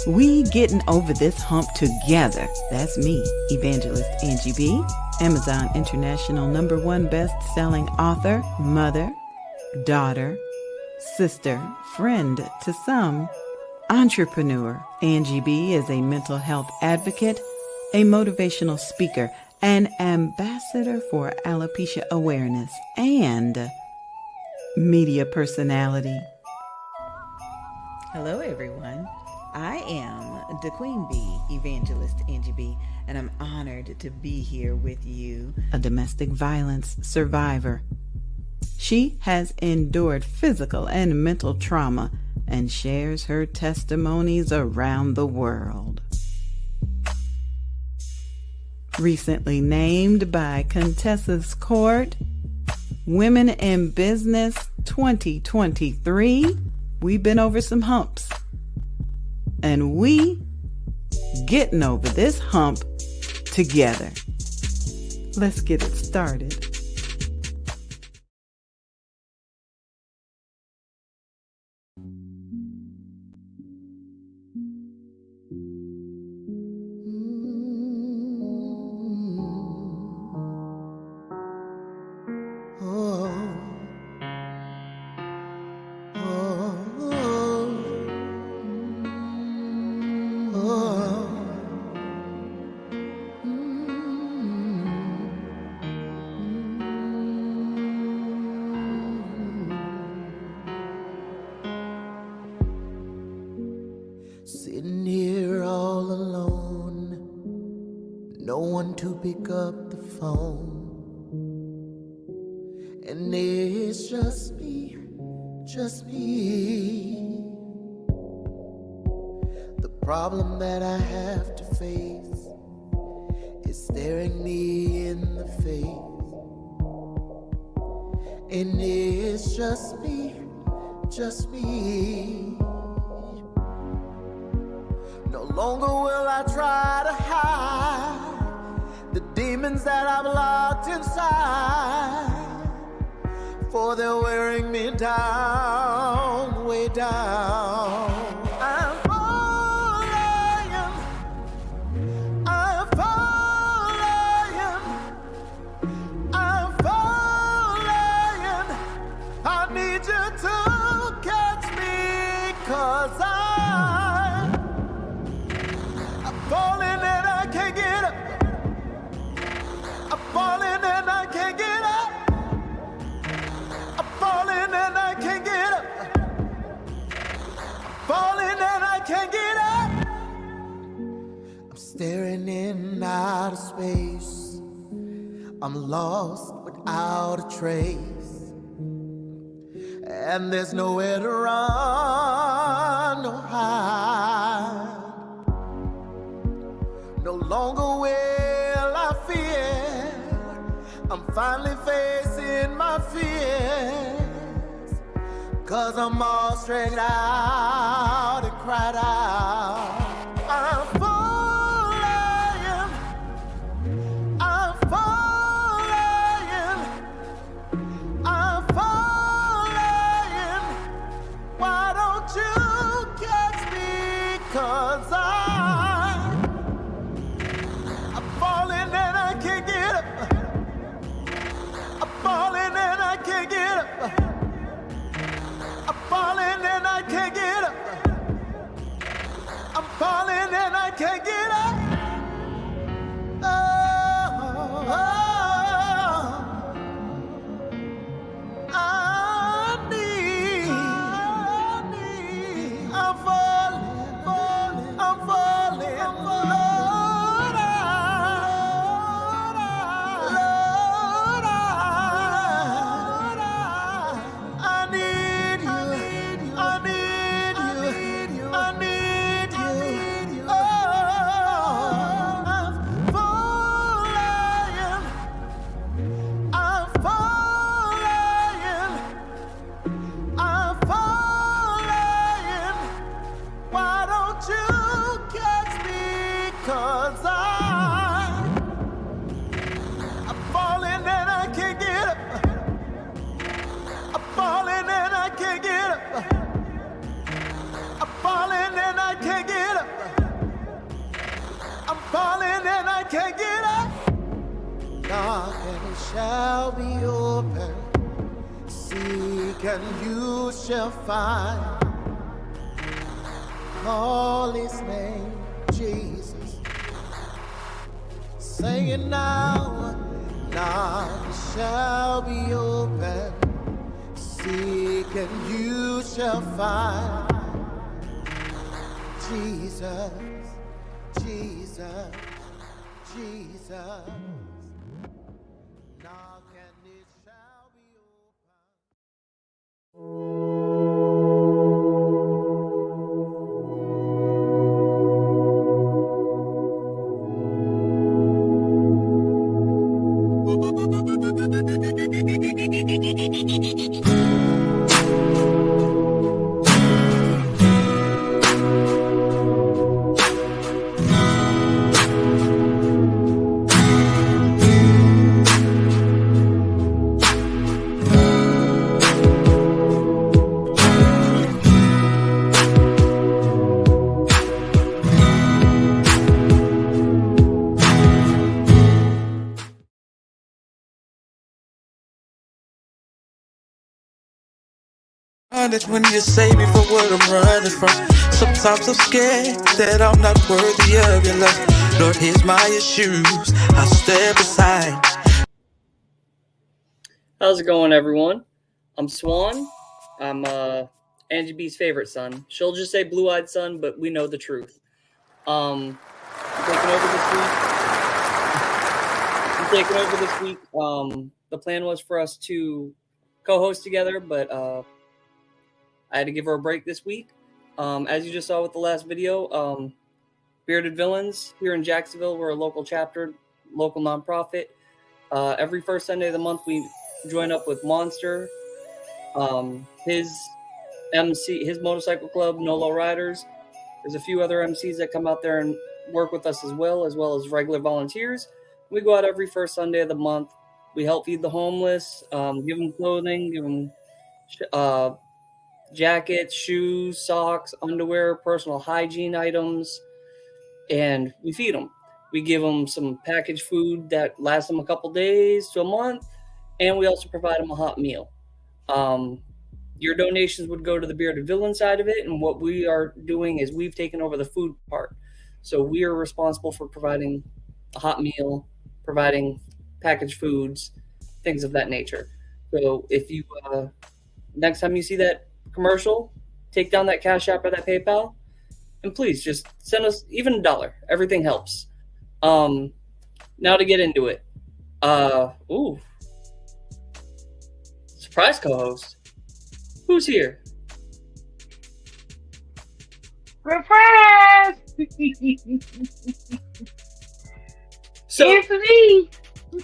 We getting over this hump together. That's me, Evangelist Angie B, Amazon International #1 best-selling author, mother, daughter, sister, friend to some, entrepreneur. Angie B is a mental health advocate, a motivational speaker, an ambassador for alopecia awareness, and media personality. Hello, everyone. I am the Queen Bee, Evangelist Angie B, and I'm honored to be here with you, a domestic violence survivor. She has endured physical and mental trauma and shares her testimonies around the world. Recently named by Contessa's Court, Women in Business 2023, we've been over some humps. And we getting over this hump together. Let's get it started. Sitting here all alone, no one to pick up the phone, and it's just me. The problem that I have to face is staring me in the face, and it's just me. No longer will I try to hide the demons that I've locked inside, for they're wearing me down, way down. I'm falling. I need you to catch me, 'cause I'm falling and I can't get up. I'm falling and I can't get up. I'm falling and I can't get up. Falling and I can't get up. I'm staring in outer space. I'm lost without a trace, and there's nowhere to run or hide. No longer will I fear. I'm finally facing my fears, 'cause I'm all straight out and cried out. I'm falling. Why don't you catch me? 'Cause I'm falling and I can't get up. I'm falling and I can't get up. I'm falling and I can't get up. I'm falling and I can't get up. I'm falling. I need you. can't get up. Knock and it shall be open. Seek and you shall find. Call his name, Jesus. Sing it now. Knock and shall be open. Seek and you shall find. Jesus, Jesus, Jesus. Knock and it shall be Honest when you save me from what I'm running from. Sometimes I'm scared that I'm not worthy of your love. Lord, here's my issues. I'll step aside. How's it going, everyone? I'm Swan. I'm Angie B's favorite son. She'll just say blue-eyed son, but we know the truth. I'm taking over this week. The plan was for us to co-host together, but I had to give her a break this week. As you just saw with the last video, Bearded Villains here in Jacksonville, we're a local chapter, local nonprofit. Every first Sunday of the month, we join up with Monster, his MC, his motorcycle club, No Low Riders. There's a few other MCs that come out there and work with us as well as regular volunteers. We go out every first Sunday of the month. We help feed the homeless, give them clothing, give them jackets, shoes, socks, underwear, personal hygiene items, and we feed them. We give them some packaged food that lasts them a couple days to a month, and we also provide them a hot meal. Your donations would go to the Bearded Villain side of it, and what we are doing is we've taken over the food part. So we are responsible for providing a hot meal, providing packaged foods, things of that nature. So if you, next time you see that commercial, take down that Cash App or that PayPal, and please just send us even $1. Everything helps. Now to get into it. Surprise co-host. Who's here? Surprise! It's me.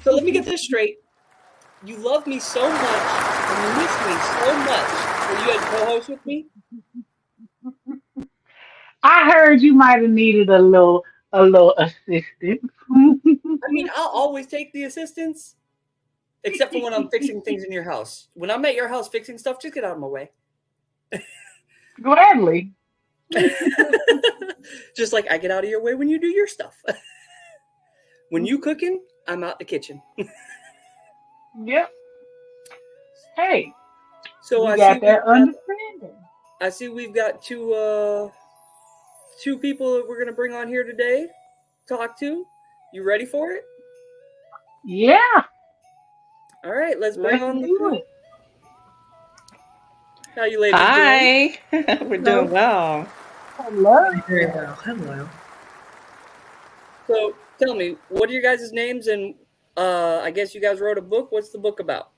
So let me get this straight. You love me so much and you miss me so much that you had co-host with me? I heard you might have needed a little assistance. I mean, I'll always take the assistance, except for when I'm fixing things in your house. When I'm at your house fixing stuff, just get out of my way. Gladly. Just like I get out of your way when you do your stuff. When you cooking, I'm out the kitchen. Yep. Hey. So I got that understanding. I see we've got two people that we're gonna bring on here today. Talk to. You ready for it? Yeah. All right, let's bring on the crew. it. How you ladies doing? Hi, we're doing well. Hello. Very well. Hello. So tell me, what are your guys' names? And I guess you guys wrote a book. What's the book about?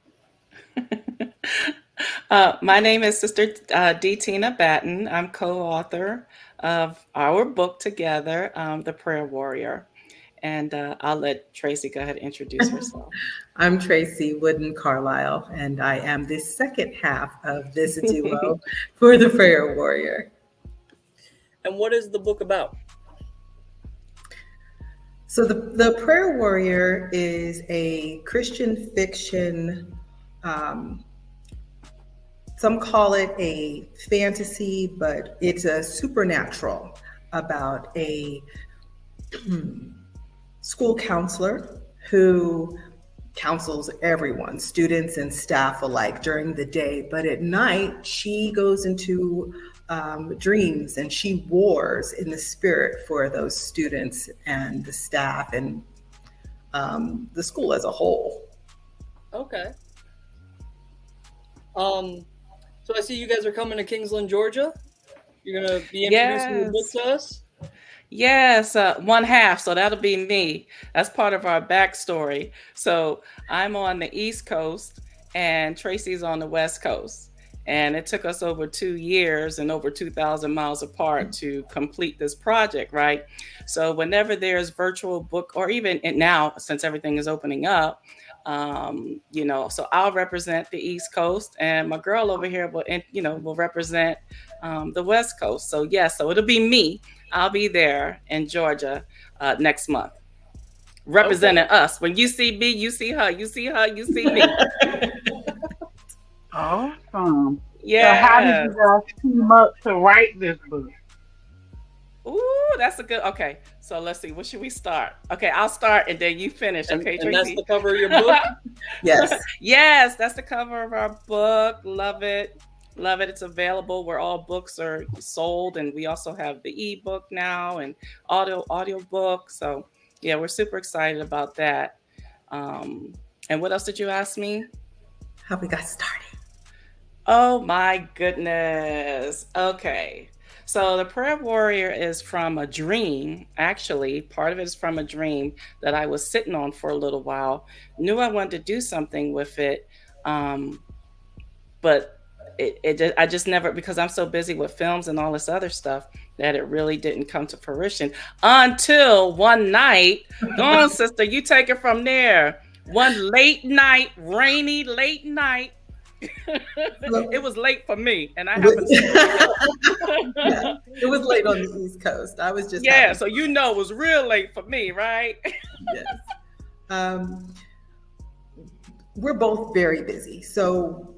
My name is Sister Tina Batten. I'm co-author of our book together, The Prayer Warrior. And I'll let Tracy go ahead and introduce herself. I'm Tracy Wooden Carlisle, and I am the second half of this duo for The Prayer Warrior. And what is the book about? So the Prayer Warrior is a Christian fiction. Some call it a fantasy, but it's a supernatural about a school counselor who counsels everyone, students and staff alike, during the day. But at night, she goes into dreams, and she wars in the spirit for those students and the staff and the school as a whole. Okay. So I see you guys are coming to Kingsland, Georgia. You're gonna be introducing your book to us. Yes, one half. So that'll be me. That's part of our backstory. So I'm on the East Coast and Tracy's on the West Coast. And it took us over 2 years and over 2,000 miles apart to complete this project, right? So whenever there's virtual book, or even now, since everything is opening up, so I'll represent the East Coast, and my girl over here will represent the West Coast. So so it'll be me. I'll be there in Georgia next month, representing us. When you see me, you see her. You see her, you see me. Awesome. Yeah. So how did you guys team up to write this book? Ooh, that's a good. Okay, so let's see. What should we start? Okay, I'll start and then you finish. Okay, and Tracy? that's the cover of your book? Yes. Yes, that's the cover of our book. Love it. Love it. It's available where all books are sold, and we also have the ebook now and audio book. So yeah, we're super excited about that. And what else did you ask me? How we got started. Oh my goodness. Okay. So the Prayer Warrior is from a dream. Actually, part of it is from a dream that I was sitting on for a little while. Knew I wanted to do something with it, but I just never, because I'm so busy with films and all this other stuff, that it really didn't come to fruition until one night. Go on, sister, you take it from there. One late night, rainy late night. It was late for me, and I happened to yeah, it was late on the East Coast. I was just so it was real late for me, right? Yes. We're both very busy, so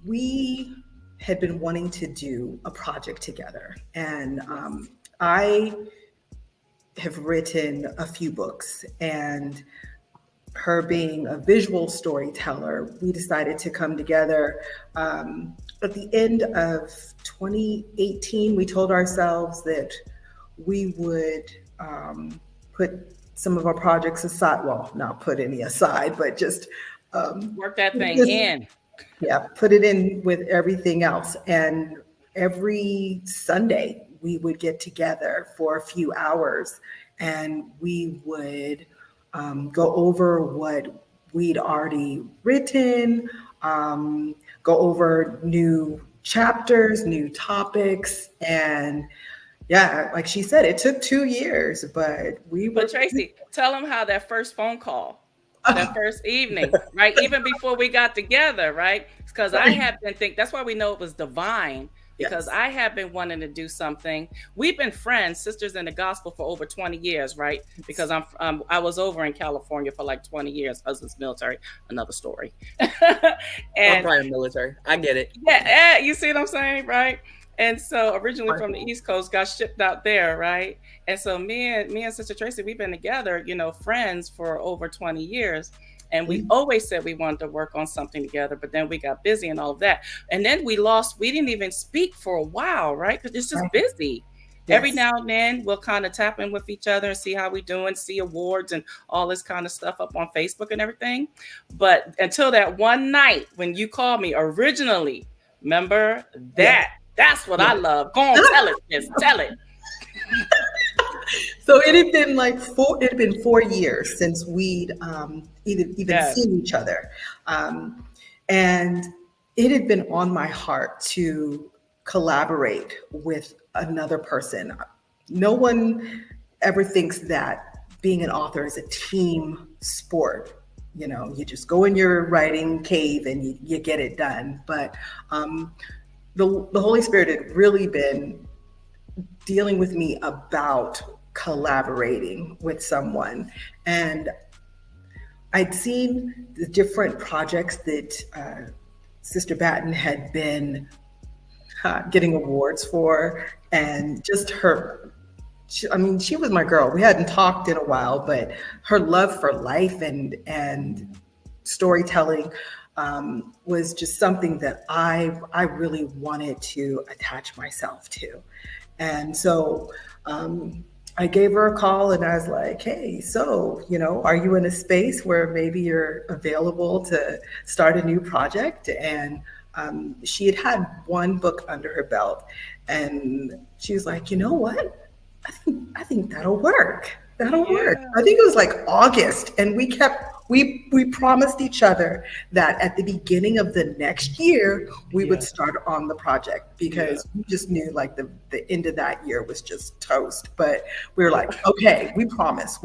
we had been wanting to do a project together, and I have written a few books, and her being a visual storyteller, we decided to come together. At the end of 2018, we told ourselves that we would put some of our projects aside. Well, not put any aside, but just work that thing in. Yeah, put it in with everything else. And every Sunday, we would get together for a few hours, and we would go over what we'd already written, go over new chapters, new topics. And yeah, like she said, it took 2 years, but But Tracy, tell them how that first phone call, that first evening, right? Even before we got together, right? Because I have been thinking, that's why we know it was divine. Because I have been wanting to do something. We've been friends, sisters in the gospel, for over 20 years, right? Because I was over in California for like 20 years. Husband's military, another story. And prior military, I get it. Yeah, you see what I'm saying, right? And so originally from the East Coast, got shipped out there, right? And so me and Sister Tracy, we've been together, friends for over 20 years. And we always said we wanted to work on something together, but then we got busy and all of that. And then we didn't even speak for a while, right? Because it's just busy. Yes. Every now and then we'll kind of tap in with each other and see how we doing, see awards and all this kind of stuff up on Facebook and everything. But until that one night when you called me originally, remember that? That's what I love. Go on, tell it, just tell it. So it had been 4 years since we'd even seen each other. And it had been on my heart to collaborate with another person. No one ever thinks that being an author is a team sport. You just go in your writing cave and you get it done. But the Holy Spirit had really been dealing with me about collaborating with someone. And I'd seen the different projects that Sister Batten had been getting awards for, and just her she was my girl. We hadn't talked in a while, but her love for life and storytelling was just something that I really wanted to attach myself to. And so I gave her a call and I was like, hey, so, are you in a space where maybe you're available to start a new project? And she had one book under her belt, and she was like, you know what? I think that'll work. That'll work. I think it was like August, and we promised each other that at the beginning of the next year we would start on the project, because we just knew like the end of that year was just toast. But we were like, okay, we promise.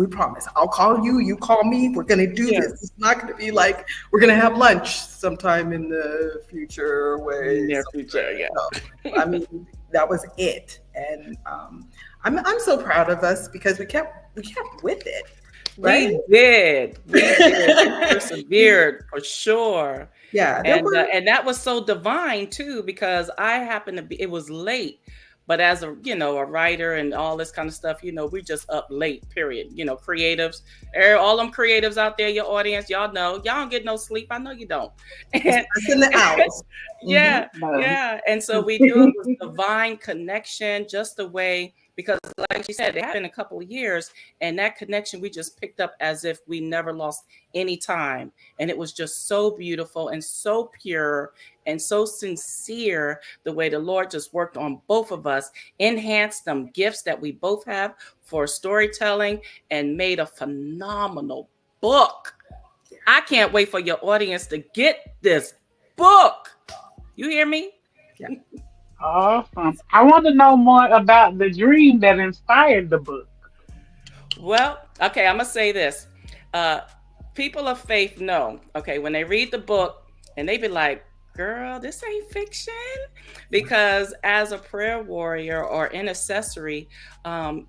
I'll call you, you call me. We're gonna do this. It's not gonna be like we're gonna have lunch sometime in the future. Near future, I mean, that was it, and I'm so proud of us because we kept with it. Right? We did. We persevered for sure. Yeah. And that was so divine too, because I happened to be, it was late, but as a writer and all this kind of stuff, we just up late, period. Creatives, all them creatives out there, your audience, y'all know, y'all don't get no sleep. I know you don't. And, in the hours. Yeah. And so we knew it was divine connection, just the way, because like you said, it had been a couple of years, and that connection we just picked up as if we never lost any time. And it was just so beautiful and so pure and so sincere, the way the Lord just worked on both of us, enhanced them gifts that we both have for storytelling, and made a phenomenal book. I can't wait for your audience to get this book. You hear me? Yeah. Awesome. I want to know more about the dream that inspired the book. Well, okay, I'm going to say this. People of faith know, okay, when they read the book and they be like, girl, this ain't fiction. Because as a prayer warrior or intercessory,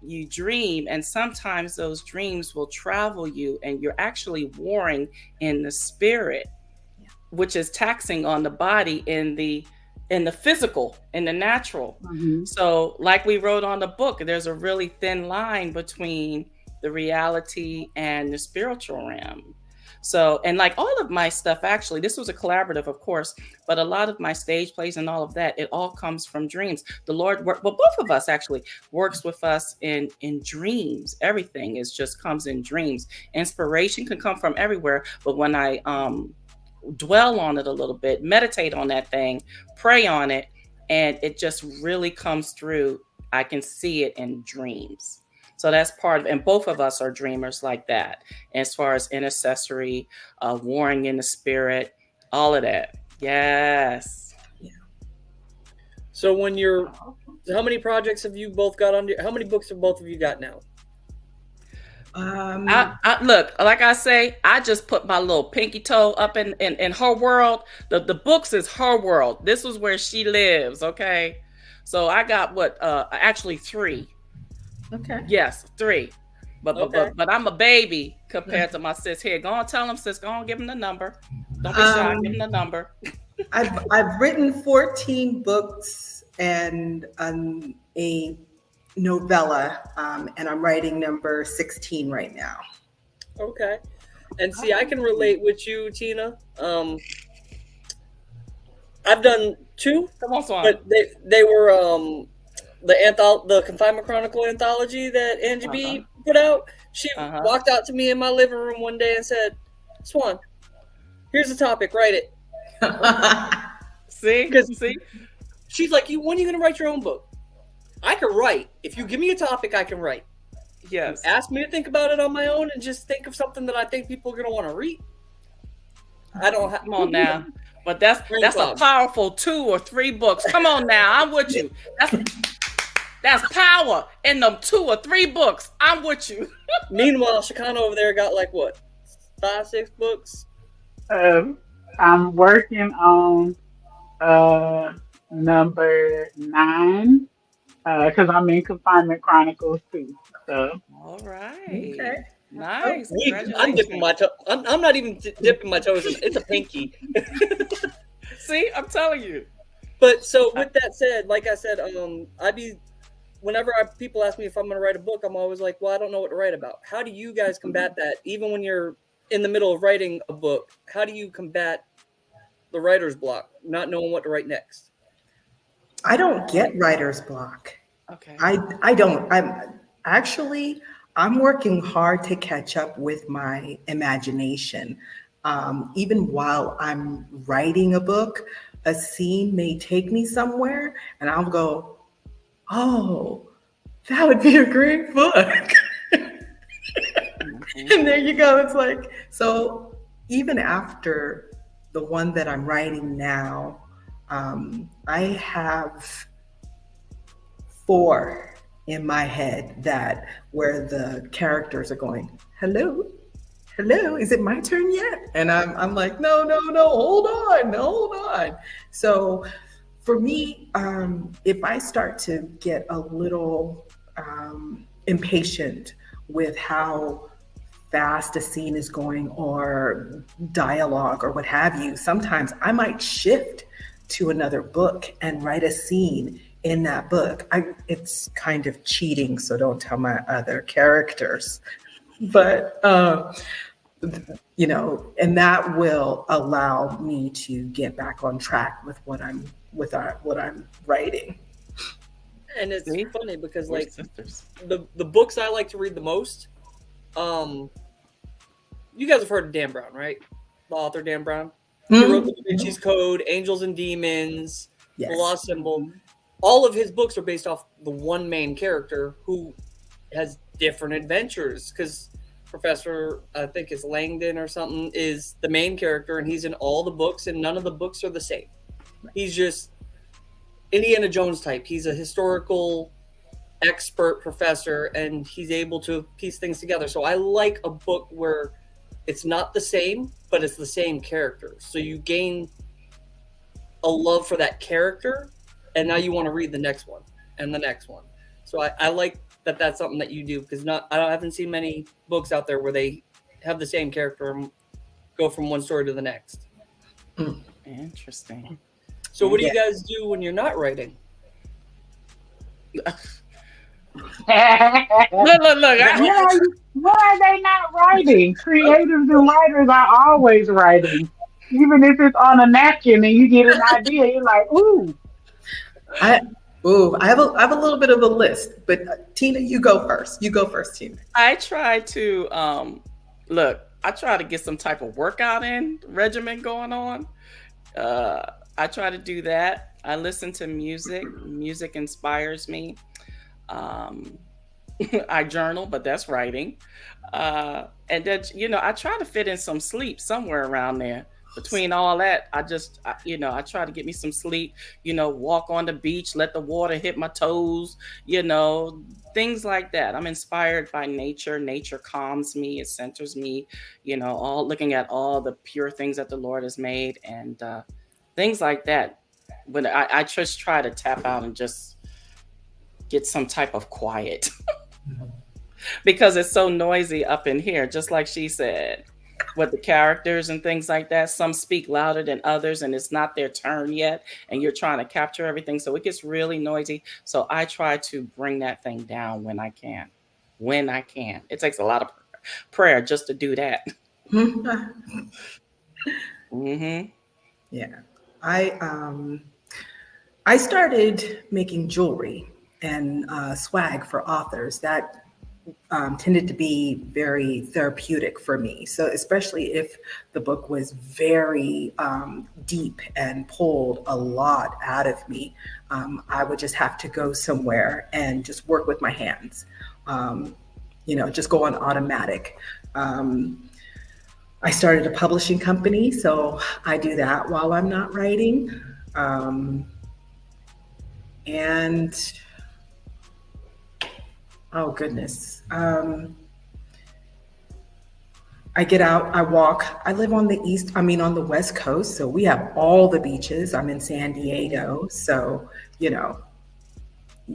you dream, and sometimes those dreams will travel you, and you're actually warring in the spirit, which is taxing on the body in the physical, in the natural. Mm-hmm. So like we wrote on the book, there's a really thin line between the reality and the spiritual realm. So, and like all of my stuff, actually, this was a collaborative, of course, but a lot of my stage plays and all of that, it all comes from dreams. The Lord, both of us actually works with us in dreams. Everything just comes in dreams. Inspiration can come from everywhere. But when I, dwell on it a little bit, meditate on that thing, pray on it, and it just really comes through. I can see it in dreams. So that's part of, and both of us are dreamers like that, as far as intercessory, warring in the spirit, all of that. Yes. Yeah. So how many projects have you both got under? How many books have both of you got now? I look, like I say, I just put my little pinky toe up in her world. The books is her world. This is where she lives. Okay. So I got actually 3. Okay. Yes, 3. But I'm a baby compared to my sis here. Go on, tell them, sis. Go on, give them the number. Don't be shy. Give them the number. I've written 14 books and a novella, and I'm writing number 16 right now. Okay. And see, I can relate with you, Tina. I've done 2, Come on, Swan. but they were the Confinement Chronicle anthology that Angie B put out. She walked out to me in my living room one day and said, Swan, here's the topic, write it. See? She's like, when are you going to write your own book? I can write. If you give me a topic, I can write. Yes. Ask me to think about it on my own and just think of something that I think people are going to want to read. I don't have. Come on now. But that's a powerful 2 or 3 books. Come on now. I'm with you. That's power in them 2 or 3 books. I'm with you. Meanwhile, Chaconna over there got like what? 5, 6 books? I'm working on number 9. Because I'm in Confinement Chronicles too. So. All right. Okay. Nice. I'm dipping my toe. I'm not even dipping my toes in. It's a pinky. See, I'm telling you. But so with that said, like I said, whenever people ask me if I'm going to write a book, I'm always like, well, I don't know what to write about. How do you guys combat that? Even when you're in the middle of writing a book, how do you combat the writer's block, not knowing what to write next? I don't get writer's block. Okay. I don't. I'm working hard to catch up with my imagination. Even while I'm writing a book, a scene may take me somewhere and I'll go, oh, that would be a great book. And there you go. It's like, so even after the one that I'm writing now, I have 4 in my head that where the characters are going, hello, is it my turn yet? And I'm like, no, hold on. So for me, if I start to get a little impatient with how fast a scene is going or dialogue or what have you, sometimes I might shift to another book and write a scene in that book. It's kind of cheating, so don't tell my other characters. But and that will allow me to get back on track with what I'm writing. And it's funny because like the books I like to read the most, you guys have heard of Dan Brown, right? The author Dan Brown. He wrote The Da Vinci's Code, Angels and Demons, yes. The Lost Symbol. All of his books are based off the one main character who has different adventures, because Professor, I think it's Langdon or something, is the main character, and he's in all the books, and none of the books are the same. He's just Indiana Jones type. He's a historical expert professor, and he's able to piece things together. So I like a book where it's not the same, but it's the same character. So you gain a love for that character, and now you want to read the next one and the next one. So I like that that's something that you do, because I haven't seen many books out there where they have the same character and go from one story to the next. Interesting. So what do you guys do when you're not writing? Look. Why are they not writing? Creatives and writers are always writing. Even if it's on a napkin and you get an idea, you're like, ooh. I have a little bit of a list, but Tina, you go first. Tina. I try to I try to get some type of workout regimen going on. I try to do that. I listen to music. Music inspires me. I journal, but that's writing. And that, I try to fit in some sleep somewhere around there. Between all that, I try to get me some sleep, walk on the beach, let the water hit my toes, things like that. I'm inspired by nature. Nature calms me. It centers me, all looking at all the pure things that the Lord has made, and things like that. When I just try to tap out and just get some type of quiet because it's so noisy up in here, just like she said. With the characters and things like that, some speak louder than others, and it's not their turn yet, and you're trying to capture everything, so it gets really noisy. So I try to bring that thing down when I can. It takes a lot of prayer just to do that. Yeah, I started making jewelry and swag for authors. That tended to be very therapeutic for me. So especially if the book was very deep and pulled a lot out of me, I would just have to go somewhere and just work with my hands, just go on automatic. I started a publishing company, so I do that while I'm not writing. And oh goodness. I get out, I walk. I live on the West Coast, so we have all the beaches. I'm in San Diego, so, you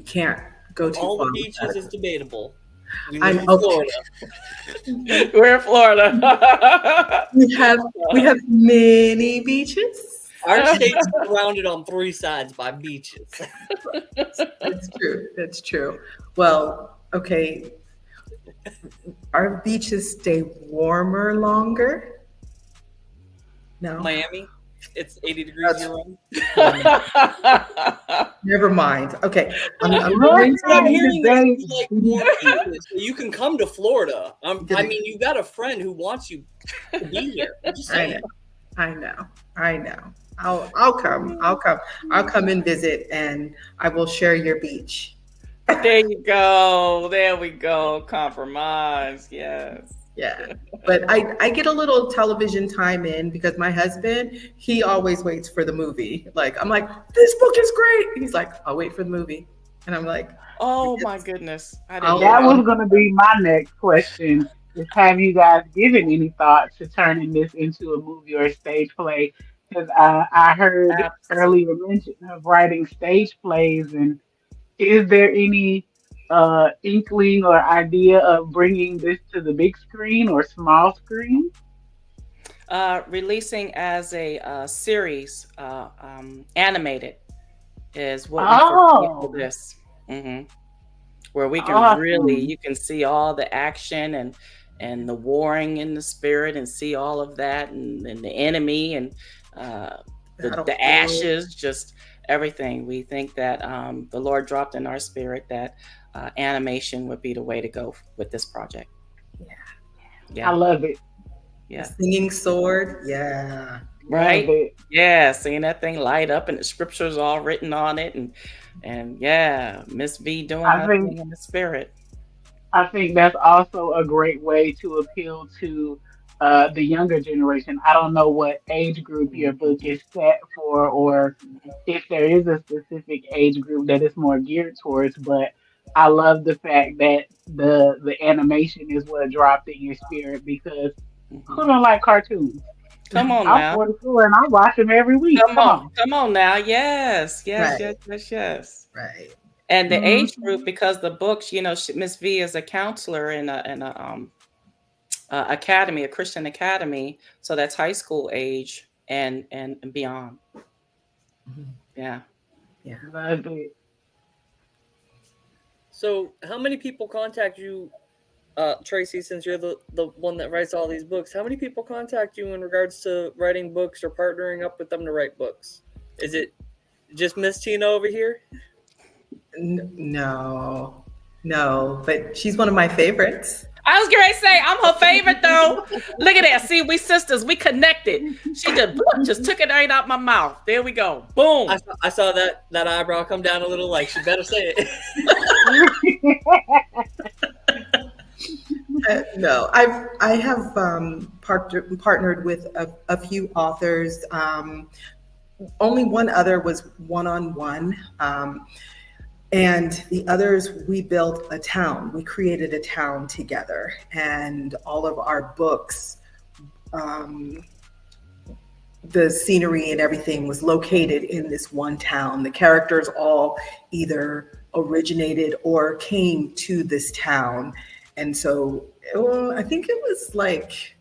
can't go too far. All the beaches is debatable. I'm in Florida. We're in Florida. We have many beaches. Our state's surrounded on 3 sides by beaches. That's true. That's true. Well, okay. Our beaches stay warmer longer. No. Miami, it's 80 degrees year round. Never mind. Okay. I'm hearing is like warm beaches, so you can come to Florida. I mean, you got a friend who wants you to be here. I'm just saying. I know. I'll come. I'll come and visit, and I will share your beach. There you go. There we go. Compromise. Yes. Yeah. But I get a little television time in because my husband, he always waits for the movie. Like, I'm like, this book is great. He's like, I'll wait for the movie. And I'm like, oh my goodness. That was going to be my next question. Is have you guys given any thought to turning this into a movie or a stage play? Because I heard earlier mention of writing stage plays, and is there any inkling or idea of bringing this to the big screen or small screen? Releasing as a series, animated, is what we foresee for this. Mm-hmm. Where we can really, you can see all the action and the warring in the spirit, and see all of that, and the enemy, and the ashes, just everything. We think that the Lord dropped in our spirit that animation would be the way to go with this project. Yeah. I love it. Yeah. The singing sword. Yeah. Right. Yeah. Seeing that thing light up and the scriptures all written on it, and yeah, Miss V doing her thing in the spirit. I think that's also a great way to appeal to the younger generation. I don't know what age group your book is set for, or if there is a specific age group that it's more geared towards, but I love the fact that the animation is what dropped in your spirit, because who don't like cartoons? Come on I'm now. 44 and I watch them every week. Come on now. Yes. Right. And the age group, because the books, Miss V is a counselor in a academy, a Christian academy, so that's high school age and beyond. Yeah. Love it. So, how many people contact you, Tracy? Since you're the one that writes all these books, how many people contact you in regards to writing books or partnering up with them to write books? Is it just Miss Tina over here? No, but she's one of my favorites. I was going to say, I'm her favorite, though. Look at that. See, we sisters. We connected. She just took it right out my mouth. There we go. Boom. I saw that eyebrow come down a little, like, she better say it. No, I have partnered with a few authors. Only one other was one-on-one. And the others, we built a town. We created a town together, and all of our books, the scenery and everything was located in this one town. The characters all either originated or came to this town. And so I think it was like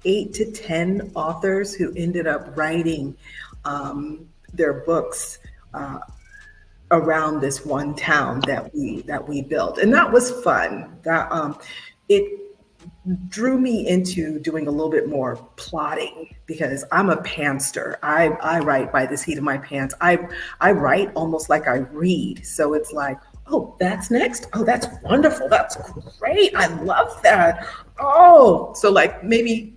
8 to 10 authors who ended up writing their books around this one town that we built, and that was fun. That it drew me into doing a little bit more plotting, because I'm a pantser. I write by the seat of my pants. I write almost like I read. So it's like, oh, that's next. Oh, that's wonderful. That's great. I love that. Oh, so like maybe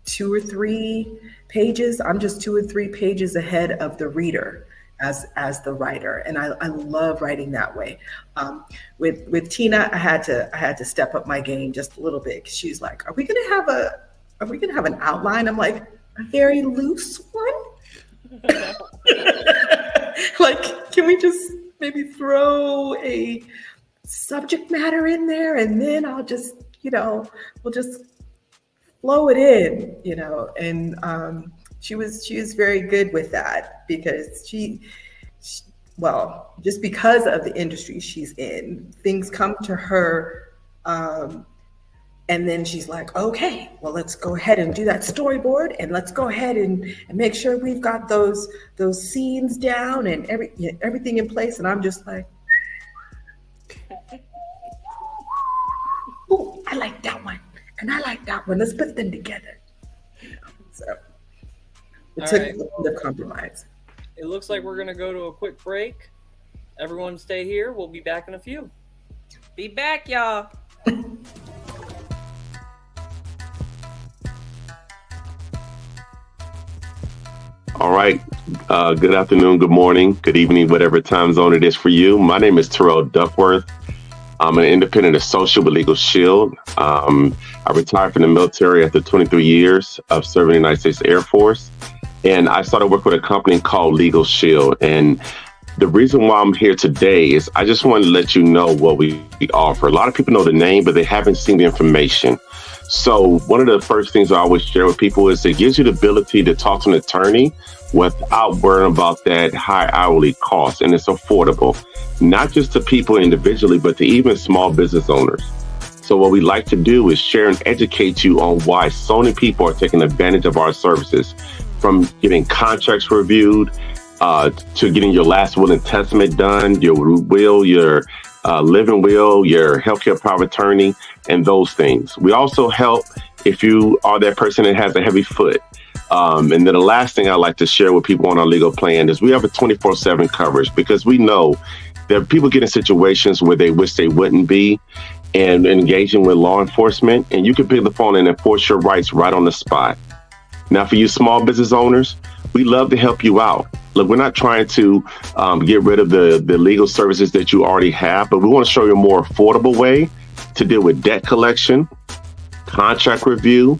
2 or 3 pages. I'm just 2 or 3 pages ahead of the reader as the writer, and I love writing that way. With Tina, I had to step up my game just a little bit, because she's like, "Are we gonna have an outline?" I'm like, "A very loose one." Like, can we just maybe throw a subject matter in there, and then I'll just, we'll just flow it in, and she was very good with that, because just because of the industry she's in, things come to her And then she's like, okay, well, let's go ahead and do that storyboard, and let's go ahead and make sure we've got those scenes down and everything in place. And I'm just like, oh, I like that one, and I like that one. Let's put them together. So it took a little bit of compromise. It looks like we're going to go to a quick break. Everyone stay here. We'll be back in a few. Be back, y'all. All right. Good afternoon, good morning, good evening, whatever time zone it is for you. My name is Terrell Duckworth. I'm an independent associate with Legal Shield. I retired from the military after 23 years of serving in the United States Air Force. And I started working with a company called Legal Shield. And the reason why I'm here today is I just want to let you know what we offer. A lot of people know the name, but they haven't seen the information. So one of the first things I always share with people is it gives you the ability to talk to an attorney without worrying about that high hourly cost. And it's affordable, not just to people individually, but to even small business owners. So what we like to do is share and educate you on why so many people are taking advantage of our services, from getting contracts reviewed, to getting your last will and testament done, your will, your living will, your healthcare power of attorney, and those things. We also help if you are that person that has a heavy foot. And then the last thing I like to share with people on our legal plan is we have a 24/7 coverage, because we know that people get in situations where they wish they wouldn't be, and engaging with law enforcement, and you can pick the phone and enforce your rights right on the spot. Now, for you small business owners, we love to help you out. Look, we're not trying to get rid of the legal services that you already have, but we want to show you a more affordable way to deal with debt collection, contract review,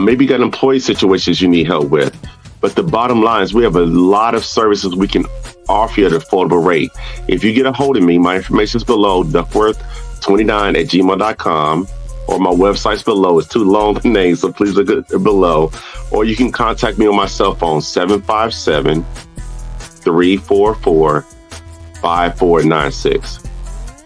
maybe you got employee situations you need help with. But the bottom line is we have a lot of services we can offer you at an affordable rate. If you get a hold of me, my information is below, duckworth29@gmail.com, or my website's below. It's too long the name, so please look at it below. Or you can contact me on my cell phone, 757-344-5496.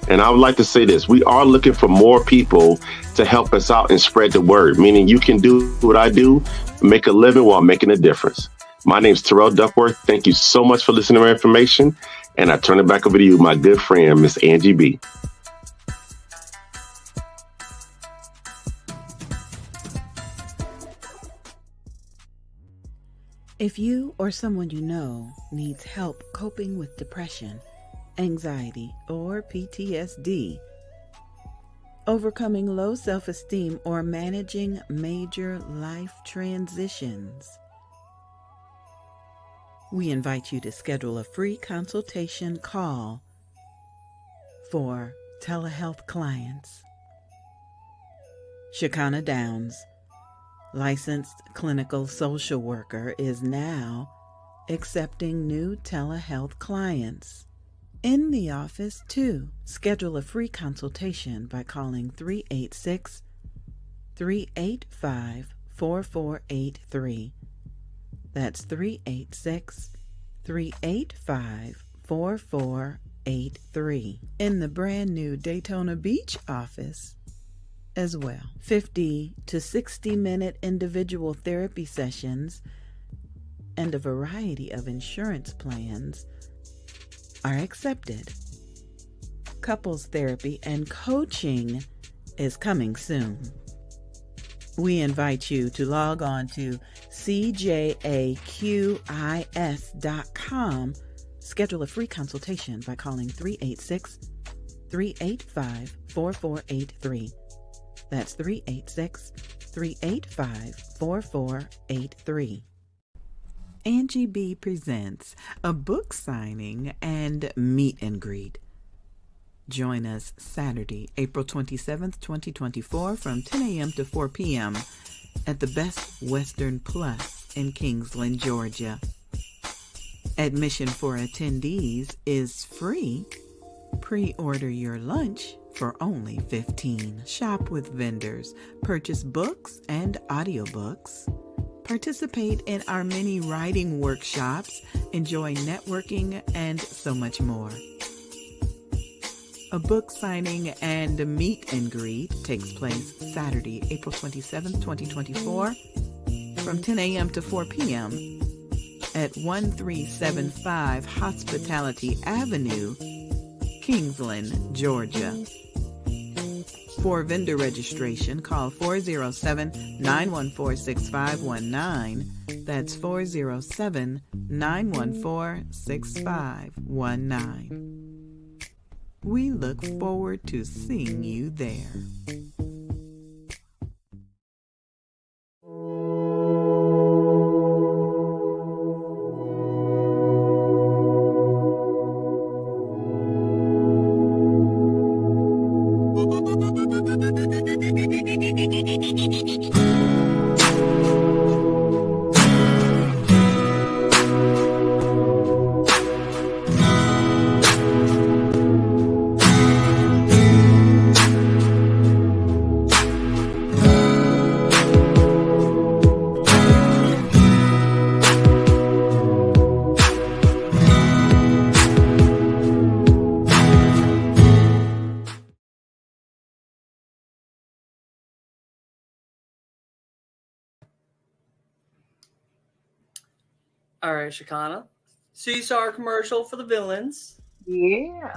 And I would like to say this. We are looking for more people to help us out and spread the word, meaning you can do what I do, make a living while making a difference. My name is Terrell Duckworth. Thank you so much for listening to my information. And I turn it back over to you, my good friend, Miss Angie B. If you or someone you know needs help coping with depression, anxiety, or PTSD, overcoming low self-esteem, or managing major life transitions, we invite you to schedule a free consultation call for telehealth clients. Chaconna Downs, licensed clinical social worker, is now accepting new telehealth clients. In the office, too. Schedule a free consultation by calling 386-385-4483. That's 386-385-4483. In the brand new Daytona Beach office as well. 50 to 60-minute individual therapy sessions and a variety of insurance plans are accepted. Couples therapy and coaching is coming soon. We invite you to log on to cjaqis.com. Schedule a free consultation by calling 386-385-4483. That's 386-385-4483. Angie B presents a book signing and meet and greet. Join us Saturday, April 27th, 2024 from 10 a.m. to 4 p.m. at the Best Western Plus in Kingsland, Georgia. Admission for attendees is free. Pre-order your lunch for only $15. Shop with vendors, purchase books and audiobooks, participate in our many writing workshops, enjoy networking, and so much more. A book signing and a meet and greet takes place Saturday, April 27th, 2024, from 10 a.m. to 4 p.m. at 1375 Hospitality Avenue, Kingsland, Georgia. For vendor registration, call 407-914-6519. That's 407-914-6519. We look forward to seeing you there. All right, Chaconna. So you saw our commercial for the villains. Yeah.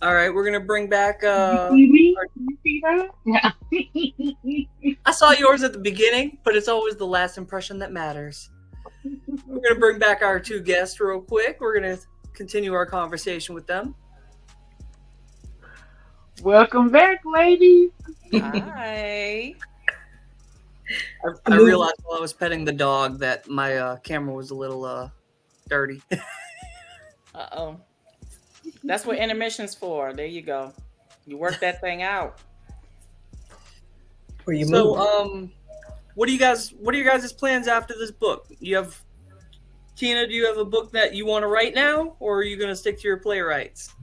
All right, we're gonna bring back. You see that? Yeah. I saw yours at the beginning, but it's always the last impression that matters. We're gonna bring back our two guests real quick. We're gonna continue our conversation with them. Welcome back, ladies. Hi. I realized while I was petting the dog that my camera was a little dirty. Uh-oh. That's what intermission's for. There you go. You work that thing out. Where you So, move. what are your guys' plans after this book? Tina, do you have a book that you want to write now, or are you going to stick to your playwrights?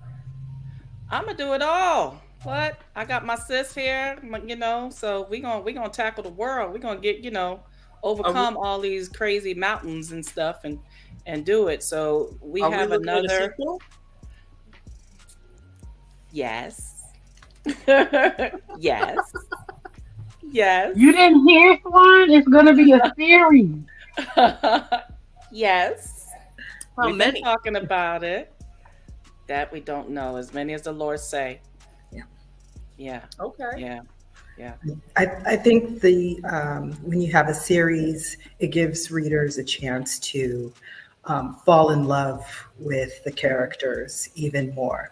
I'm gonna do it all. What? I got my sis here, so we gonna tackle the world. We're gonna get, overcome all these crazy mountains and stuff and do it. So we have another. Yes. Yes. Yes. You didn't hear, Swan? It's going to be a series. Yes. How We've many? been talking about it. That we don't know. As many as the Lord say. Yeah. Yeah. Okay. Yeah. Yeah. I think when you have a series, it gives readers a chance to fall in love with the characters even more.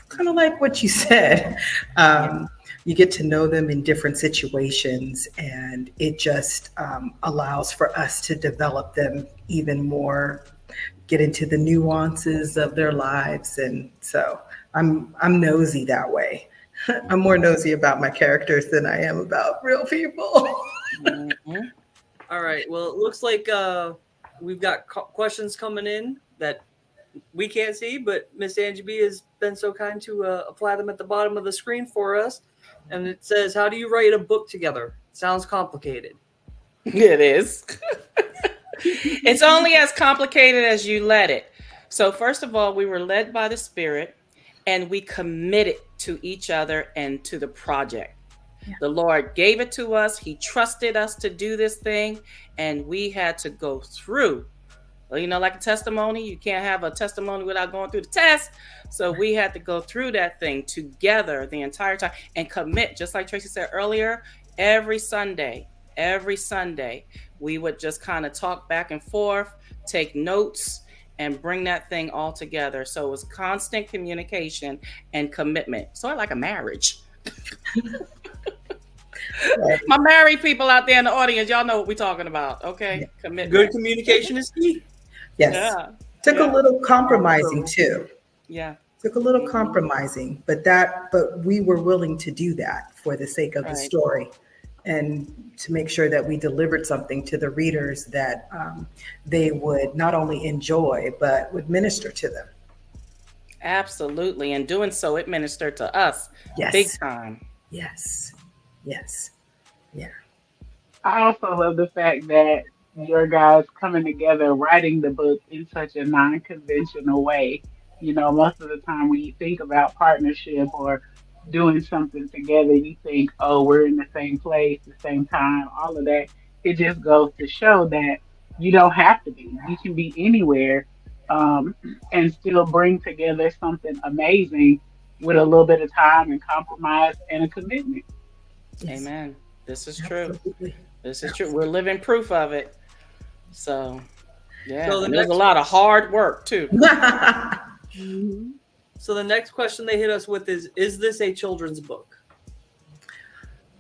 Kind of like what you said. You get to know them in different situations, and it just allows for us to develop them even more, get into the nuances of their lives. And so I'm nosy that way. I'm more nosy about my characters than I am about real people. Mm-hmm. All right. Well, it looks like we've got questions coming in that we can't see, but Miss Angie B has been so kind to apply them at the bottom of the screen for us. And it says, how do you write a book together? Sounds complicated. It is. It's only as complicated as you let it. So first of all, we were led by the Spirit, and we committed to each other and to the project. Yeah. The Lord gave it to us. He trusted us to do this thing, and we had to go through. Well, like a testimony, you can't have a testimony without going through the test. So we had to go through that thing together the entire time and commit, just like Tracy said earlier, every Sunday, we would just kind of talk back and forth, take notes, and bring that thing all together. So it was constant communication and commitment. Sort of like a marriage. My married people out there in the audience, y'all know what we're talking about, okay? Yeah. Commitment. Good communication is key. Yes. Yeah. Took a little compromising too. Yeah. Took a little compromising, but we were willing to do that for the sake of the story, and to make sure that we delivered something to the readers that they would not only enjoy, but would minister to them. Absolutely. And doing so, it ministered to us. Yes. Big time. Yes. Yes. Yeah. I also love the fact that your guys coming together, writing the book in such a non-conventional way. Most of the time when you think about partnership or doing something together, you think, oh, we're in the same place, the same time, all of that. It just goes to show that you don't have to be. You can be anywhere, um, and still bring together something amazing with a little bit of time and compromise and a commitment. Yes. Amen. This is true. Absolutely. This is true. We're living proof of it. So, yeah. So And there's a lot of hard work too. So the next question they hit us with is this a children's book?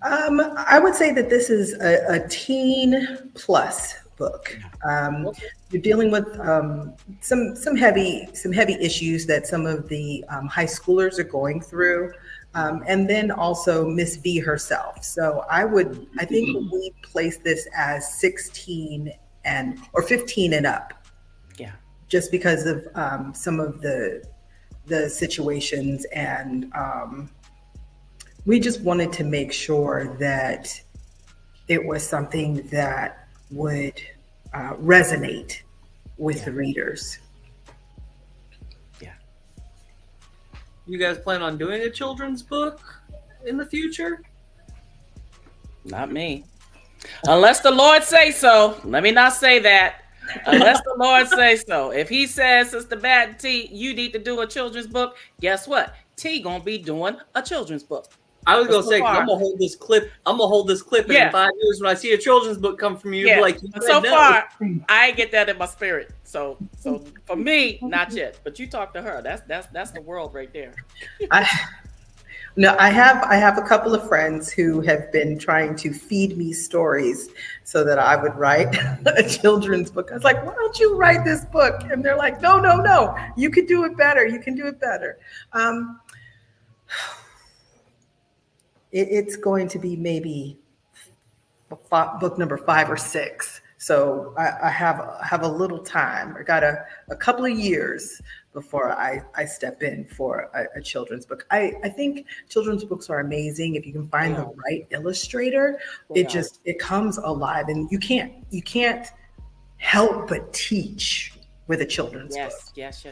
I would say that this is a teen plus book. You're dealing with some heavy issues that some of the high schoolers are going through, and then also Miss V herself. So I think we place this as 16 or 15 and up. Yeah. Just because of some of the situations, and we just wanted to make sure that it was something that would resonate with the readers. Yeah. You guys plan on doing a children's book in the future? Not me. Unless the Lord say so. Let me not say that. Unless the Lord say so. If he says, Sister Batten, T, you need to do a children's book, guess what? T gonna be doing a children's book. I was gonna say, I'm gonna hold this clip. And in 5 years when I see a children's book come from you, like far, I ain't get that in my spirit. So for me, not yet. But you talk to her. That's the world right there. I have a couple of friends who have been trying to feed me stories so that I would write a children's book. I was like, why don't you write this book? And they're like, no, you could do it better. You can do it better. It's going to be maybe book number 5 or 6. So I have a little time. I got a couple of years before I step in for a children's book. I think children's books are amazing. If you can find the right illustrator, it comes alive, and you can't help but teach with a children's book. Yes.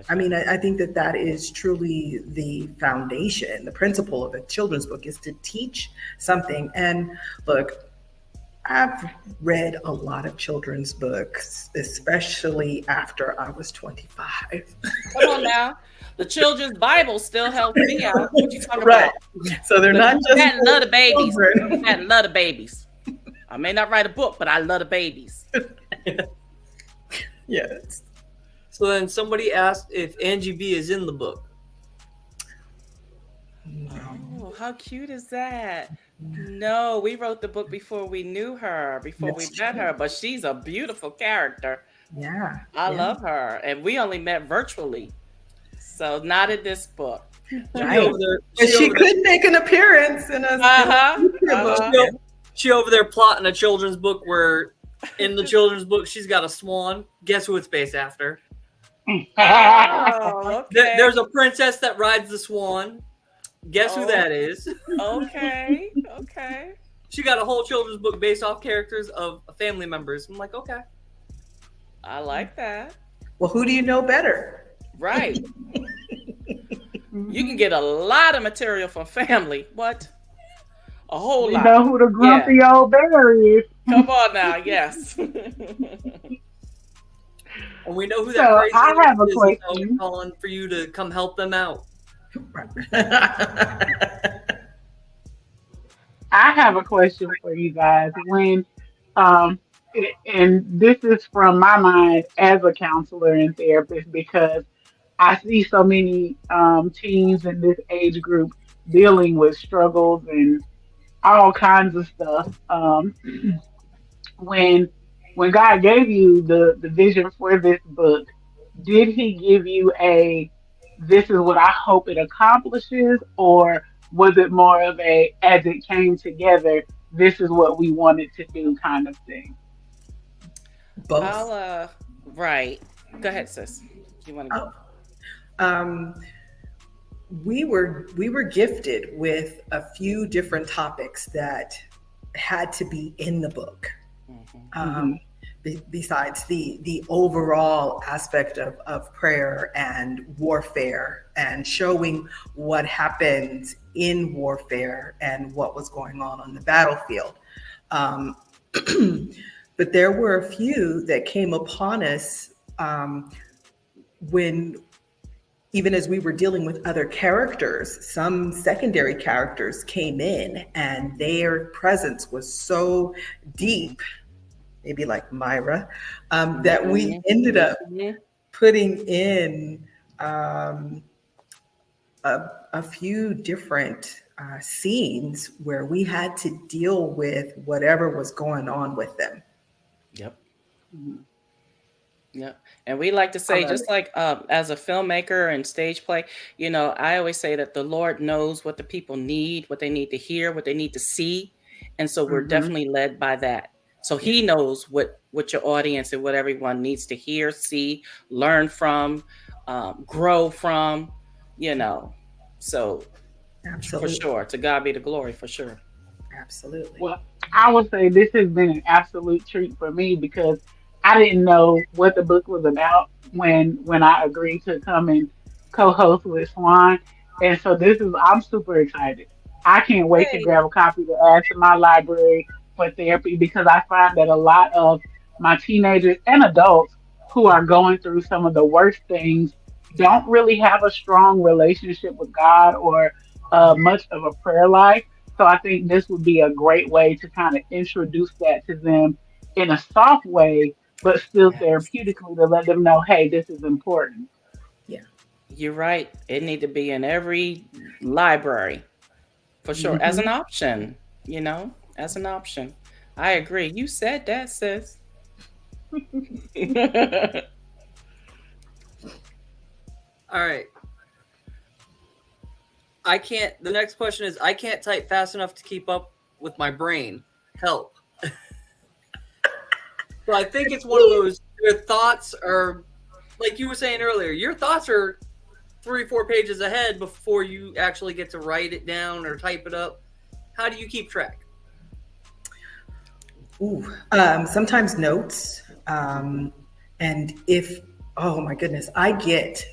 I mean, I think that is truly the foundation. The principle of a children's book is to teach something. And look, I've read a lot of children's books, especially after I was 25. Come on now. The children's Bible still helped me out. What you talking Right. about? So they're not just I love the babies. children. I love the babies. I may not write a book, but I love the babies. Yes. So then somebody asked if Angie B is in the book. Oh, how cute is that? No, we wrote the book before we knew her, before we met her, but she's a beautiful character. Yeah. I love her. And we only met virtually. So not in this book. Right. She could make an appearance in a book. She over there plotting a children's book where in the children's book she's got a swan. Guess who it's based after? Oh, okay. There's a princess that rides the swan. Guess who that is? Okay. She got a whole children's book based off characters of family members. I'm like, okay. I like that. Well, who do you know better? Right. You can get a lot of material from family. What? A whole lot. You know who the grumpy old bear is. Come on now, yes. And we know who that crazy I have a is. question. Calling for you to come help them out. I have a question for you guys. When, and this is from my mind as a counselor and therapist, because I see so many teens in this age group dealing with struggles and all kinds of stuff. When God gave you the vision for this book, did He give you this is what I hope it accomplishes, or was it more of as it came together, this is what we wanted to do kind of thing? Both. Right. Go ahead, sis. You want to go? We were gifted with a few different topics that had to be in the book. besides the overall aspect of prayer and warfare and showing what happened in warfare and what was going on the battlefield. But there were a few that came upon us when, even as we were dealing with other characters, some secondary characters came in and their presence was so deep, maybe like Myra, that we ended up putting in a few different scenes where we had to deal with whatever was going on with them. Yep. Yeah. And we like to say, just like as a filmmaker and stage play, I always say that the Lord knows what the people need, what they need to hear, what they need to see. And so we're definitely led by that. So he knows what your audience and what everyone needs to hear, see, learn from, grow from, So Absolutely. For sure. To God be the glory, for sure. Absolutely. Well, I would say this has been an absolute treat for me because I didn't know what the book was about when I agreed to come and co-host with Swan. And so I'm super excited. I can't wait to grab a copy to add to my library for therapy because I find that a lot of my teenagers and adults who are going through some of the worst things don't really have a strong relationship with God or much of a prayer life. So I think this would be a great way to kind of introduce that to them in a soft way, but still therapeutically to let them know, hey, this is important. Yeah. You're right. It need to be in every library for sure as an option, as an option. I agree. You said that, sis. All right. The next question is, I can't type fast enough to keep up with my brain. Help. So I think it's one of those, your thoughts are, like you were saying earlier, your thoughts are 3 or 4 pages ahead before you actually get to write it down or type it up. How do you keep track? Sometimes notes. And oh my goodness, I get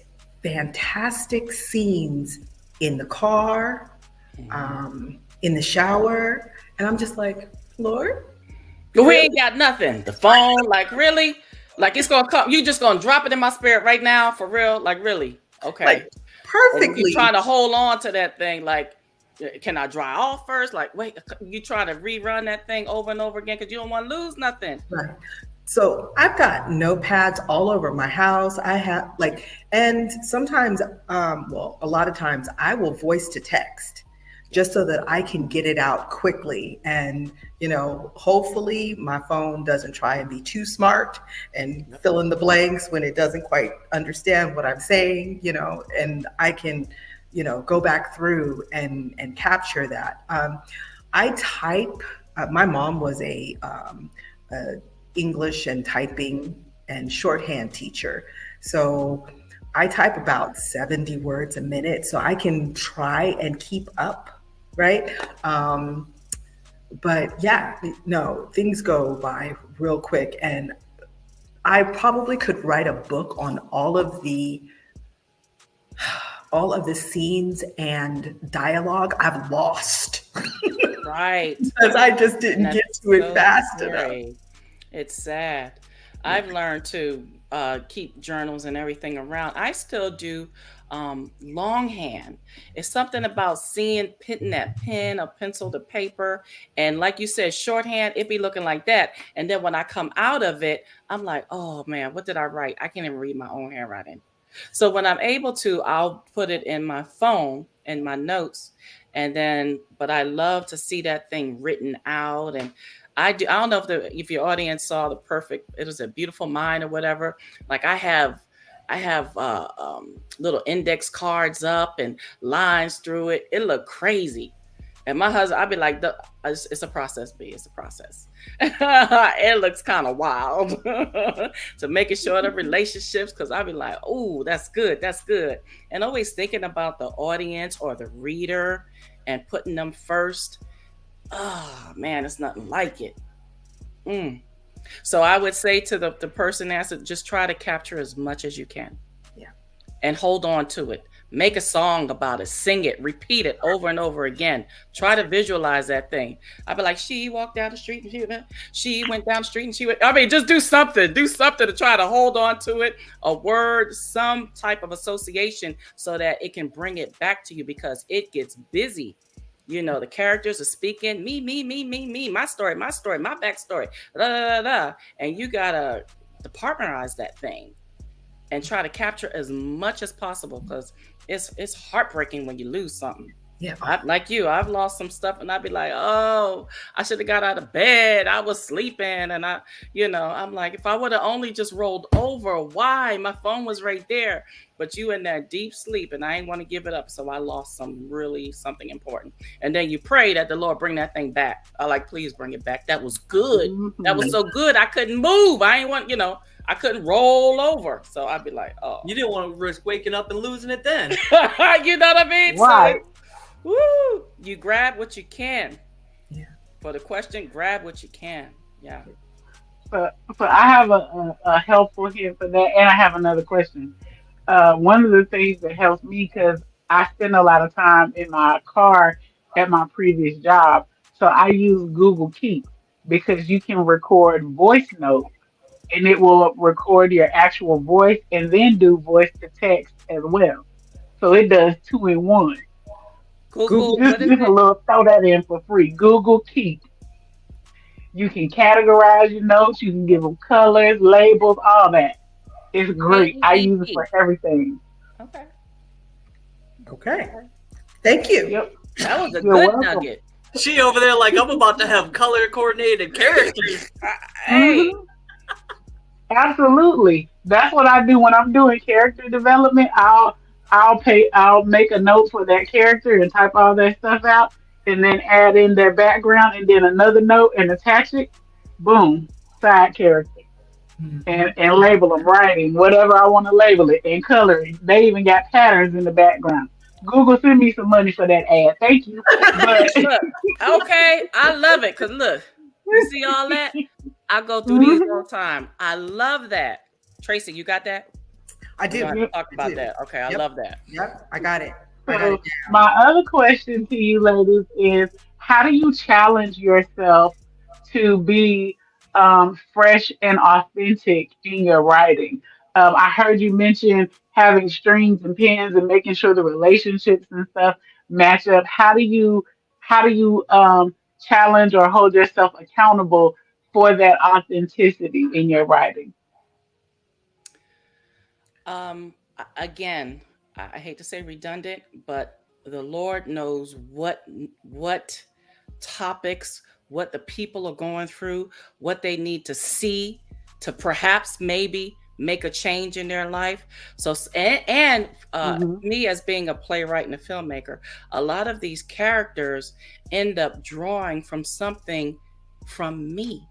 fantastic scenes in the car, in the shower, and I'm just like, Lord, we ain't got nothing. The phone, like really, like it's gonna come. You just gonna drop it in my spirit right now, for real, like really, okay, like, perfectly. You trying to hold on to that thing, like, can I dry off first? Like, wait, you try to rerun that thing over and over again because you don't want to lose nothing. Right. So I've got notepads all over my house. I have and sometimes, a lot of times I will voice to text just so that I can get it out quickly. And, hopefully my phone doesn't try and be too smart and fill in the blanks when it doesn't quite understand what I'm saying, and I can, go back through and capture that. I type, my mom was a English and typing and shorthand teacher. So I type about 70 words a minute, so I can try and keep up, right? But yeah, no, things go by real quick. And I probably could write a book on all of the scenes and dialogue I've lost. Right. Because I just didn't get to it fast enough. It's sad. I've learned to keep journals and everything around. I still do longhand. It's something about putting that pen or pencil to paper. And like you said, shorthand, it be looking like that. And then when I come out of it, I'm like, oh man, what did I write? I can't even read my own handwriting. So when I'm able to, I'll put it in my phone, in my notes. But I love to see that thing written out. And I don't know if your audience saw it was a beautiful mind or whatever. Like I have little index cards up and lines through it. It looked crazy. And my husband, I'd be like, it's a process, B. It's a process. It looks kind of wild to making sure the relationships, because I'd be like, oh, that's good. That's good. And always thinking about the audience or the reader and putting them first. Oh, man, it's nothing like it. So I would say to the person that's just try to capture as much as you can. Yeah. And hold on to it. Make a song about it, sing it, repeat it over and over again. Try to visualize that thing. I'd be like, she walked down the street and she went down the street and she went, I mean, just do something to try to hold on to it, a word, some type of association so that it can bring it back to you because it gets busy. You know, the characters are speaking, me, my story, my backstory, da, da, da, da. And you gotta departmentize that thing and try to capture as much as possible because it's heartbreaking when you lose something. Yeah. Like you, I've lost some stuff and I'd be like, oh, I should have got out of bed. I was sleeping and I'm like, if I would have only just rolled over, why? My phone was right there. But you in that deep sleep and I ain't want to give it up. So I lost something important. And then you pray that the Lord bring that thing back. I like, please bring it back. That was good. Mm-hmm. That was so good. I couldn't move. I ain't want, I couldn't roll over. So I'd be like, oh. You didn't want to risk waking up and losing it then. You know what I mean? Right. So, woo! You grab what you can. Yeah. For the question, grab what you can. Yeah. So I have a helpful hint for that, and I have another question. One of the things that helps me, because I spend a lot of time in my car at my previous job, so I use Google Keep because you can record voice notes, and it will record your actual voice and then do voice to text as well. So it does 2 in 1. Google, just a little, throw that in for free. Google Keep. You can categorize your notes. You can give them colors, labels, all that. It's great. I use it for everything. Okay. Thank you. Yep. That was a good nugget. She over there like, I'm about to have color coordinated characters. Hey. Absolutely. That's what I do when I'm doing character development. I'll make a note for that character and type all that stuff out and then add in their background and then another note and attach it. Boom. Side character. And label them, writing, whatever I want to label it, and coloring. They even got patterns in the background. Google, send me some money for that ad. Thank you. But, look, okay, I love it because look, you see all that? I go through these all the time. I love that. Tracy, you got that? I do. Talk about that. Okay, I love that. Yep, I got it. So my other question to you ladies is, how do you challenge yourself to be fresh and authentic in your writing? I heard you mention having strings and pens and making sure the relationships and stuff match up. How do you challenge or hold yourself accountable for that authenticity in your writing? Again, I hate to say redundant, but the Lord knows what topics, what the people are going through, what they need to see to perhaps maybe make a change in their life. So, me as being a playwright and a filmmaker, a lot of these characters end up drawing from something from me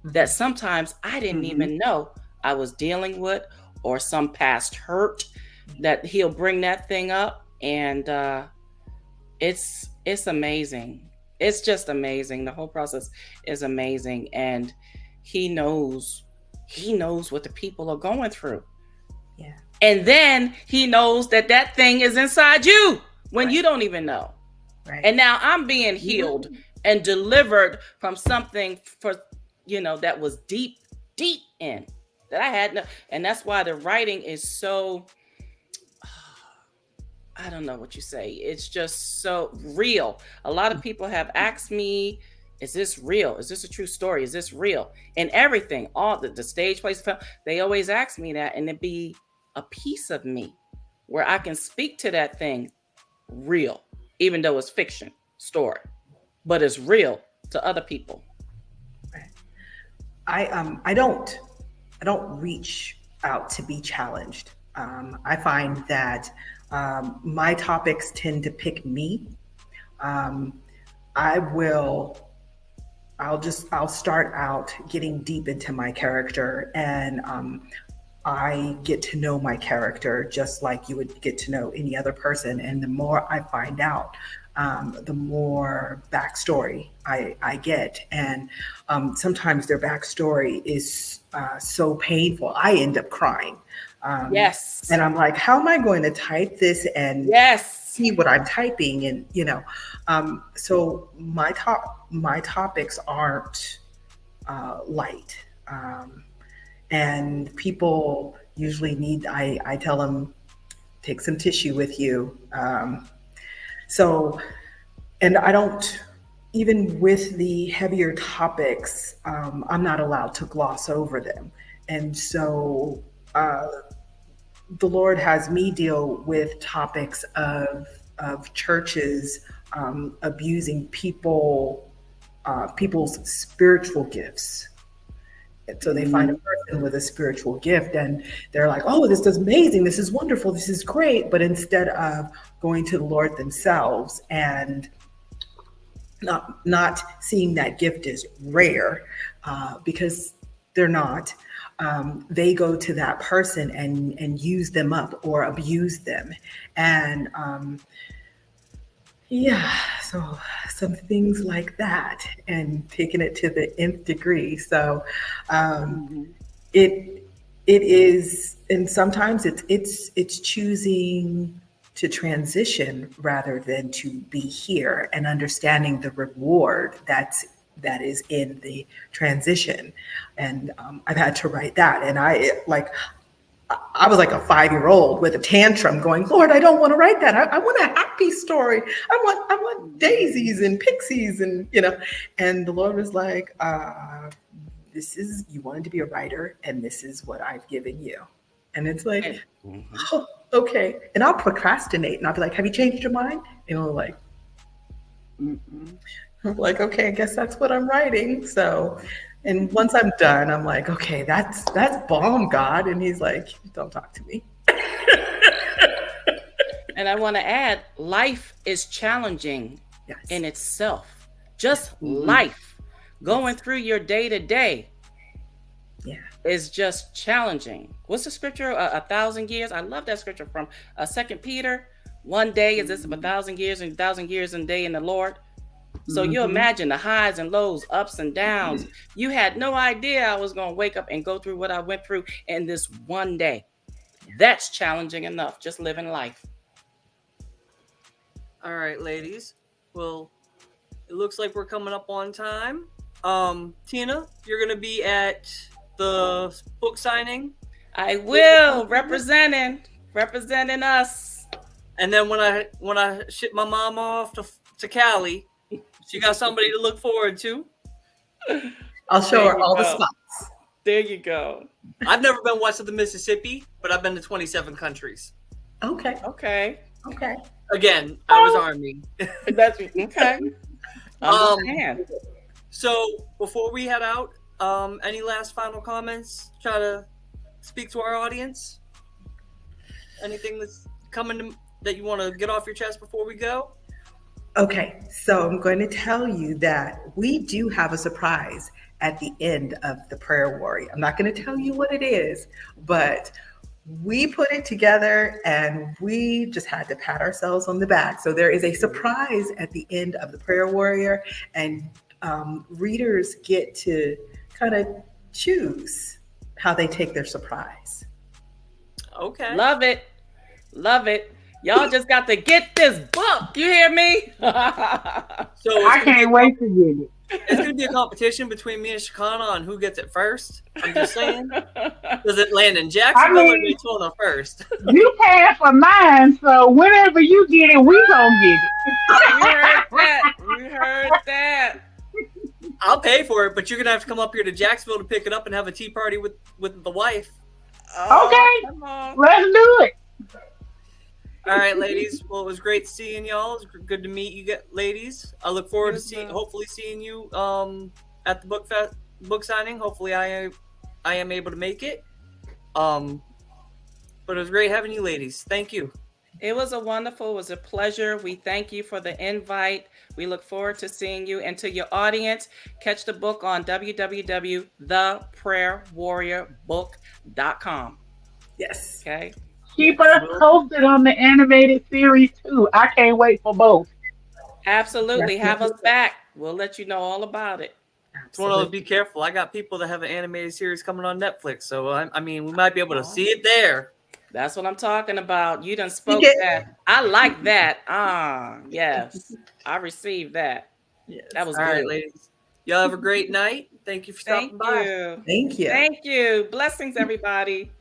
that sometimes I didn't even know I was dealing with, or some past hurt that he'll bring that thing up. And it's amazing. It's just amazing. The whole process is amazing. And he knows what the people are going through. Yeah. And then he knows that thing is inside you when you don't even know. Right. And now I'm being healed and delivered from something that was deep in that I had. And that's why the writing is so, I don't know what you say. It's just so real. A lot of people have asked me, is this real? Is this a true story? Is this real? And everything, all the stage plays, film, they always ask me that, and it be a piece of me where I can speak to that thing real, even though it's fiction story, but it's real to other people. I don't reach out to be challenged. I find that my topics tend to pick me. I'll start out getting deep into my character, and I get to know my character just like you would get to know any other person. And the more I find out the more backstory I get. And sometimes their backstory is so painful, I end up crying. Yes. And I'm like, how am I going to type this and see what I'm typing? And, so my topics aren't light. And people usually need, I tell them, take some tissue with you. And I don't, even with the heavier topics, I'm not allowed to gloss over them. And so the Lord has me deal with topics of churches abusing people's spiritual gifts. And so they find a person with a spiritual gift and they're like, oh, this is amazing. This is wonderful. This is great. But instead of going to the Lord themselves and not seeing that gift as rare, because they're not, they go to that person and use them up or abuse them. And so some things like that, and taking it to the nth degree. So it is, and sometimes it's choosing to transition rather than to be here, and understanding the reward that is in the transition. And I've had to write that, and I was like a 5-year-old with a tantrum going, Lord, I don't want to write that. I want a happy story. I want daisies and pixies, and and the Lord was like, you wanted to be a writer, and this is what I've given you. And it's like, oh, okay. And I'll procrastinate, and I'll be like, have you changed your mind? And I'm like, I'm like, okay, I guess that's what I'm writing. So, and once I'm done, I'm like, okay, that's bomb, God. And he's like, don't talk to me. And I want to add, life is challenging in itself. Just life. Going through your day to day is just challenging. What's the scripture? 1,000 years. I love that scripture from 2 Peter. One day is this 1,000 years, and 1,000 years and day in the Lord. So you imagine the highs and lows, ups and downs. You had no idea I was going to wake up and go through what I went through in this one day. That's challenging enough, just living life. All right, ladies. Well, it looks like we're coming up on time. Tina, you're going to be at the book signing. I will, representing us. And then when I ship my mom off to Cali, she got somebody to look forward to. I'll show her all the spots. There you go. I've never been west of the Mississippi, but I've been to 27 countries. Okay. Again, I was Army. That's okay. So before we head out, any last final comments? Try to speak to our audience. Anything that's coming that you want to get off your chest before we go? Okay, so I'm going to tell you that we do have a surprise at the end of the Prayer Warrior. I'm not going to tell you what it is, but we put it together and we just had to pat ourselves on the back. So there is a surprise at the end of the Prayer Warrior, and readers get to kind of choose how they take their surprise. Okay. Love it. Y'all just got to get this book. You hear me? So I can't wait to get it. It's going to be a competition between me and Chaconna on who gets it first. I'm just saying. Does it land in Jacksonville or Daytona first? You paying for mine, so whenever you get it, we gonna get it. We heard that. I'll pay for it, but you're going to have to come up here to Jacksonville to pick it up and have a tea party with the wife. Okay, let's do it. All right, ladies. Well, it was great seeing y'all. It was good to meet you, ladies. I look forward to hopefully seeing you at the book signing. Hopefully, I am able to make it. But it was great having you, ladies. Thank you. It was a pleasure. We thank you for the invite. We look forward to seeing you. And to your audience, catch the book on www.theprayerwarriorbook.com. Yes. Okay. Keep us posted on the animated series too. I can't wait for both. Absolutely. Have us back. We'll let you know all about it. Well, be careful. I got people that have an animated series coming on Netflix, so I mean, we might be able to see it there. That's what I'm talking about. You done spoke that. I like that. Yes. I received that. Yes. That was all good. Right, ladies. Y'all have a great night. Thank you for stopping by. Thank you. Thank you. Blessings, everybody.